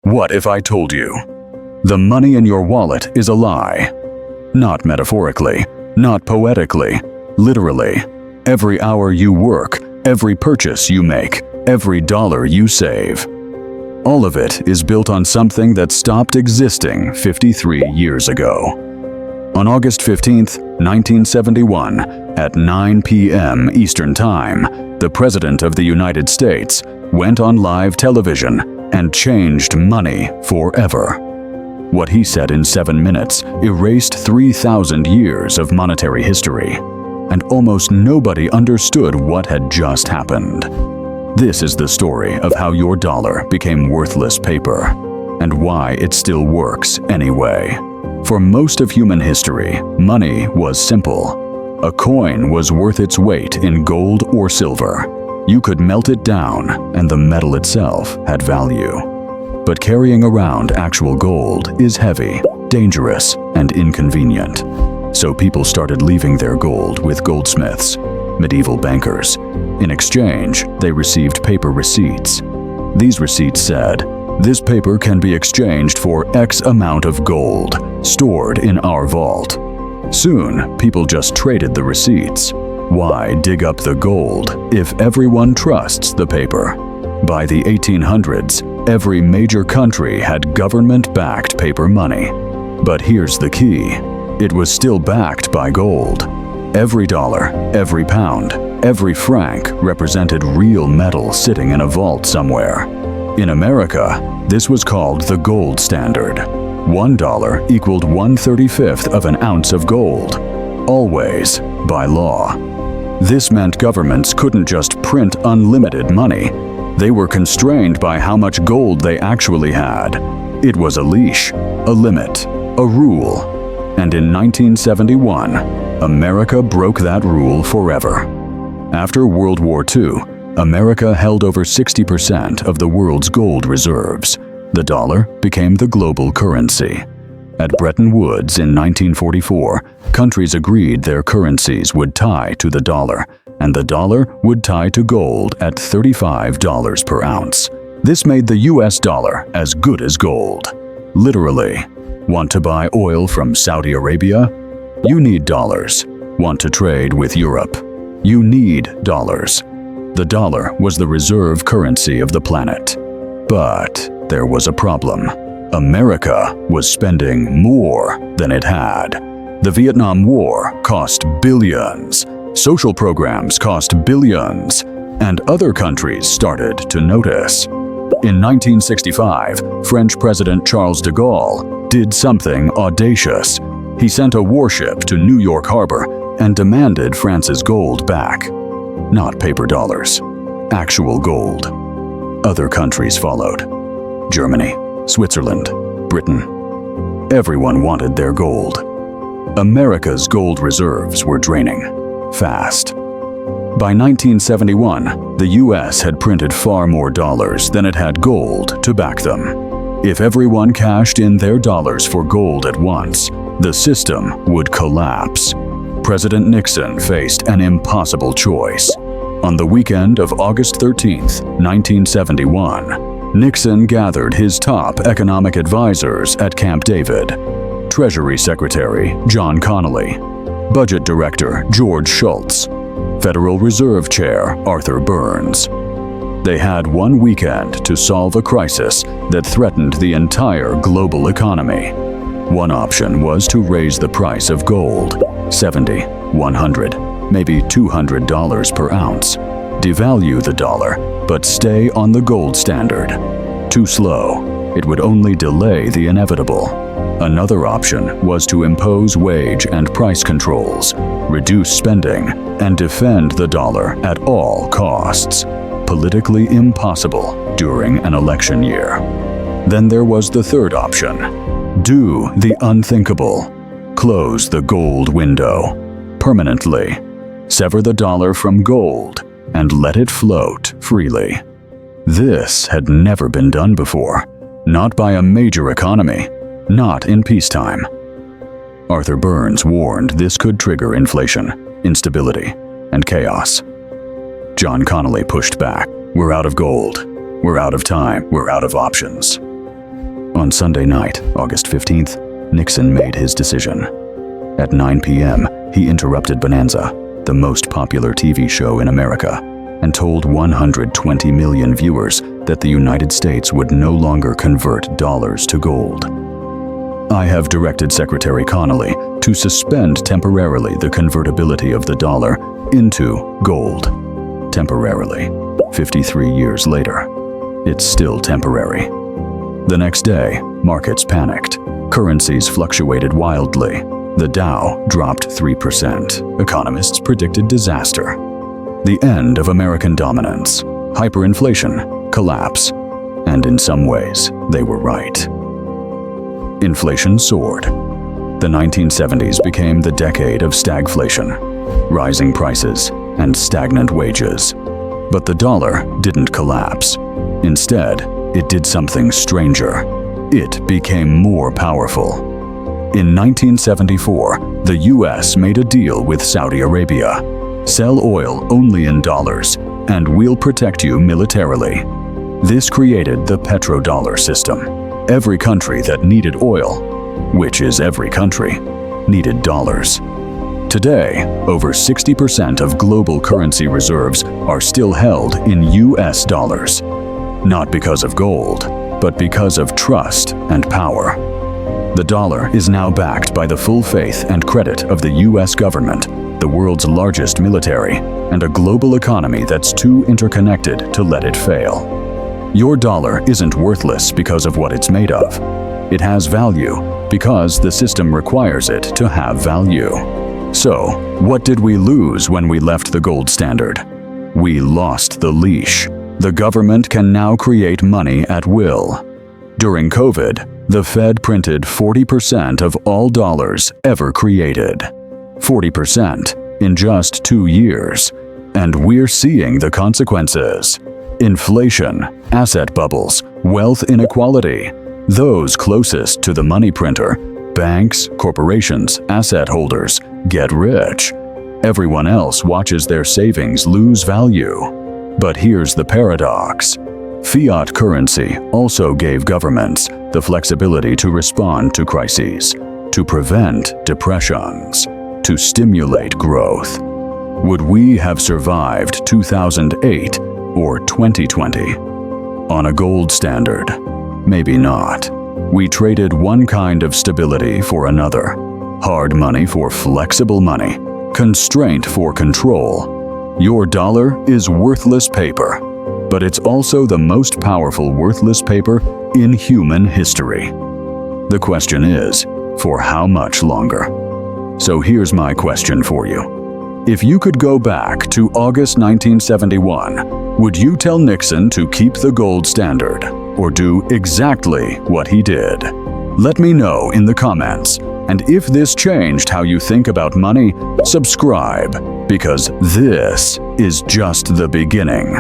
What if I told you? The money in your wallet is a lie. Not metaphorically, not poetically, literally. Every hour you work, every purchase you make, every dollar you save. All of it is built on something that stopped existing 53 years ago. On August 15, 1971, at 9 p.m. Eastern Time, the President of the United States went on live television and changed money forever. What he said in 7 minutes erased 3,000 years of monetary history, and almost nobody understood what had just happened. This is the story of how your dollar became worthless paper, and why it still works anyway. For most of human history, money was simple. A coin was worth its weight in gold or silver. You could melt it down, and the metal itself had value. But carrying around actual gold is heavy, dangerous, and inconvenient. So people started leaving their gold with goldsmiths, medieval bankers. In exchange, they received paper receipts. These receipts said, "This paper can be exchanged for X amount of gold, stored in our vault." Soon, people just traded the receipts. Why dig up the gold if everyone trusts the paper? By the 1800s, every major country had government-backed paper money. But here's the key. It was still backed by gold. Every dollar, every pound, every franc represented real metal sitting in a vault somewhere. In America, this was called the gold standard. $1 equaled 1/35 of an ounce of gold, always by law. This meant governments couldn't just print unlimited money. They were constrained by how much gold they actually had. It was a leash, a limit, a rule. And in 1971, America broke that rule forever. After World War II, America held over 60% of the world's gold reserves. The dollar became the global currency. At Bretton Woods in 1944, countries agreed their currencies would tie to the dollar, and the dollar would tie to gold at $35 per ounce. This made the US dollar as good as gold. Literally. Want to buy oil from Saudi Arabia? You need dollars. Want to trade with Europe? You need dollars. The dollar was the reserve currency of the planet. But there was a problem. America was spending more than it had. The Vietnam War cost billions. Social programs cost billions. And other countries started to notice. In 1965, French President Charles de Gaulle did something audacious. He sent a warship to New York Harbor and demanded France's gold back. Not paper dollars, actual gold. Other countries followed. Germany, Switzerland, Britain. Everyone wanted their gold. America's gold reserves were draining, fast. By 1971, the US had printed far more dollars than it had gold to back them. If everyone cashed in their dollars for gold at once, the system would collapse. President Nixon faced an impossible choice. On the weekend of August 13, 1971, Nixon gathered his top economic advisors at Camp David: Treasury Secretary John Connally, Budget Director George Shultz, Federal Reserve Chair Arthur Burns. They had one weekend to solve a crisis that threatened the entire global economy. One option was to raise the price of gold, $70, $100, maybe $200 per ounce. Devalue the dollar, but stay on the gold standard. Too slow. It would only delay the inevitable. Another option was to impose wage and price controls, reduce spending, and defend the dollar at all costs. Politically impossible during an election year. Then there was the third option. Do the unthinkable. Close the gold window permanently. Sever the dollar from gold and let it float freely. This had never been done before. Not by a major economy. Not in peacetime. Arthur Burns warned this could trigger inflation, instability, and chaos. John Connally pushed back. We're out of gold. We're out of time. We're out of options. On Sunday night, August 15th, Nixon made his decision. At 9 p.m., he interrupted Bonanza, the most popular TV show in America, and told 120 million viewers that the United States would no longer convert dollars to gold. I have directed Secretary Connally to suspend temporarily the convertibility of the dollar into gold. Temporarily. 53 years later, it's still temporary. The next day, markets panicked. Currencies fluctuated wildly. The Dow dropped 3%. Economists predicted disaster. The end of American dominance, hyperinflation, collapse, and in some ways, they were right. Inflation soared. The 1970s became the decade of stagflation, rising prices and stagnant wages. But the dollar didn't collapse. Instead, it did something stranger. It became more powerful. In 1974, the US made a deal with Saudi Arabia. Sell oil only in dollars, and we'll protect you militarily. This created the petrodollar system. Every country that needed oil, which is every country, needed dollars. Today, over 60% of global currency reserves are still held in US dollars. Not because of gold, but because of trust and power. The dollar is now backed by the full faith and credit of the US government, the world's largest military, and a global economy that's too interconnected to let it fail. Your dollar isn't worthless because of what it's made of. It has value because the system requires it to have value. So, what did we lose when we left the gold standard? We lost the leash. The government can now create money at will. During COVID, the Fed printed 40% of all dollars ever created. 40% in just 2 years. And we're seeing the consequences. Inflation, asset bubbles, wealth inequality. Those closest to the money printer, banks, corporations, asset holders, get rich. Everyone else watches their savings lose value. But here's the paradox. Fiat currency also gave governments the flexibility to respond to crises, to prevent depressions, to stimulate growth. Would we have survived 2008 or 2020? On a gold standard? Maybe not. We traded one kind of stability for another. Hard money for flexible money. Constraint for control. Your dollar is worthless paper, but it's also the most powerful worthless paper in human history. The question is, for how much longer? So here's my question for you. If you could go back to August 1971, would you tell Nixon to keep the gold standard, or do exactly what he did? Let me know in the comments. And if this changed how you think about money, subscribe, because this is just the beginning.